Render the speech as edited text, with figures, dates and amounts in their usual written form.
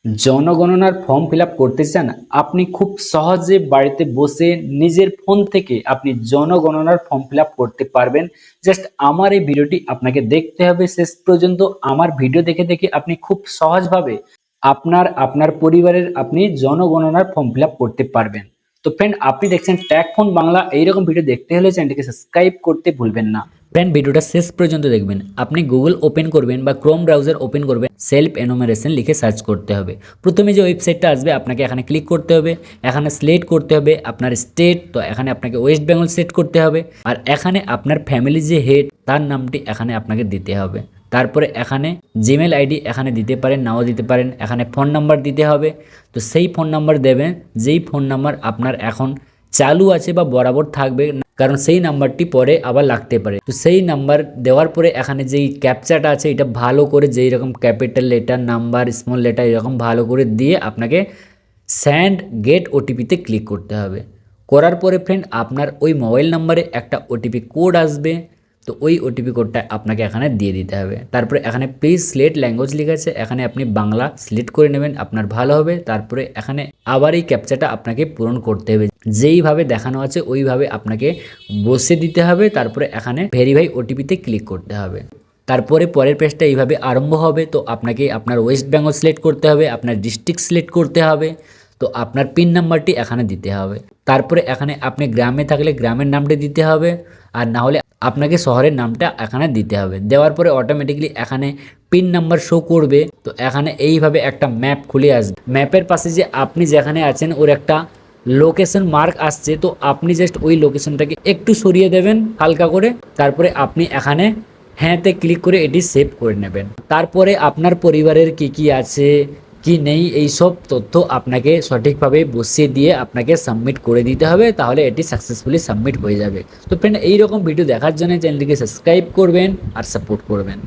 জনগণনার form fill up করতে চান? আপনি খুব সহজে বাড়িতে বসে নিজের ফোন থেকে আপনি জনগণনার ফর্ম ফিল আপ করতে পারবেন। জাস্ট আমার এই ভিডিওটি আপনাকে দেখতে হবে শেষ পর্যন্ত। আমার ভিডিও দেখে দেখে আপনি খুব সহজভাবে আপনার আপনার পরিবারের আপনি জনগণনার ফর্ম ফিল আপ করতে পারবেন। তো ফ্রেন্ড, আপনি দেখছেন ট্যাগ ফোন বাংলা। এইরকম ভিডিও দেখতে হলে চ্যানেলটিকে সাবস্ক্রাইব করতে ভুলবেন না। ফ্রেন্ড, ভিডিওটা শেষ পর্যন্ত দেখবেন। আপনি গুগল ওপেন করবেন বা ক্রোম ব্রাউজার ওপেন করবেন, সেলফ এনুমারেশন লিখে সার্চ করতে হবে। প্রথমে যে ওয়েবসাইটটা আসবে আপনাকে এখানে ক্লিক করতে হবে। এখানে সিলেক্ট করতে হবে আপনার স্টেট, তো এখানে আপনাকে ওয়েস্ট বেঙ্গল সিলেক্ট করতে হবে। আর এখানে আপনার ফ্যামিলি যে হেড তার নামটি এখানে আপনাকে দিতে হবে। তারপরে এখানে জিমেল আইডি এখানে দিতে পারেন, নাও দিতে পারেন। এখানে ফোন নাম্বার দিতে হবে, তো সেই ফোন নাম্বার দেবেন যেই ফোন নাম্বার আপনার এখন চালু আছে বা বরাবর থাকবে, কারণ সেই নাম্বারটি পরে আবার লাগতে পারে। তো সেই নাম্বার দেওয়ার পরে এখানে যেই ক্যাপচাটা আছে এটা ভালো করে যেই রকম capital letter, number, small letter এরকম ভালো করে দিয়ে আপনাকে স্যান্ড গেট ওটিপিতে ক্লিক করতে হবে। করার পরে ফ্রেন্ড আপনার ওই মোবাইল নাম্বারে একটা ওটিপি কোড আসবে, তো ওই ওটিপি কোডটা আপনাকে এখানে দিয়ে দিতে হবে। তারপরে এখানে প্লিজ সিলেক্ট ল্যাঙ্গুয়েজ লেখা আছে, এখানে আপনি বাংলা সিলেক্ট করে নেবেন, আপনার ভালো হবে। তারপরে এখানে আবার এই ক্যাপচাটা আপনাকে পূরণ করতে হবে, যেইভাবে দেখানো আছে ওইভাবে আপনাকে বসে দিতে হবে। তারপরে এখানে ভেরিফাই ওটিপিতে ক্লিক করতে হবে। তারপরে পরের পেজটা এইভাবে আরম্ভ হবে। তো আপনাকে আপনার ওয়েস্ট বেঙ্গল সিলেক্ট করতে হবে, আপনার ডিস্ট্রিক্ট সিলেক্ট করতে হবে, তো আপনার পিন নাম্বারটি এখানে দিতে হবে। তারপরে এখানে আপনি গ্রামে থাকলে গ্রামের নামটি দিতে হবে, আর না হলে আপনাকে শহরের নামটা এখানে দিতে হবে। দেওয়ার পরে অটোমেটিকলি এখানে পিন নাম্বার শো করবে। তো এখানে এইভাবে একটা ম্যাপ খুলে আসবে। ম্যাপের পাশে যে আপনি যেখানে আছেন ওর একটা লোকেশন মার্ক আসছে, তো আপনি জাস্ট ওই লোকেশনটাকে একটু সরিয়ে দেবেন হালকা করে। তারপরে আপনি এখানে হ্যাঁতে ক্লিক করে এটি সেভ করে নেবেন। তারপরে আপনার পরিবারের কি আছে কি নেই এই সব তথ্য আপনাকে সঠিকভাবে বসিয়ে দিয়ে আপনাকে সাবমিট করে দিতে হবে, তাহলে এটি সাকসেসফুলি সাবমিট হয়ে যাবে। তো ফ্রেন্ড, এইরকম ভিডিও দেখার জন্য চ্যানেলটিকে সাবস্ক্রাইব করবেন আর সাপোর্ট করবেন।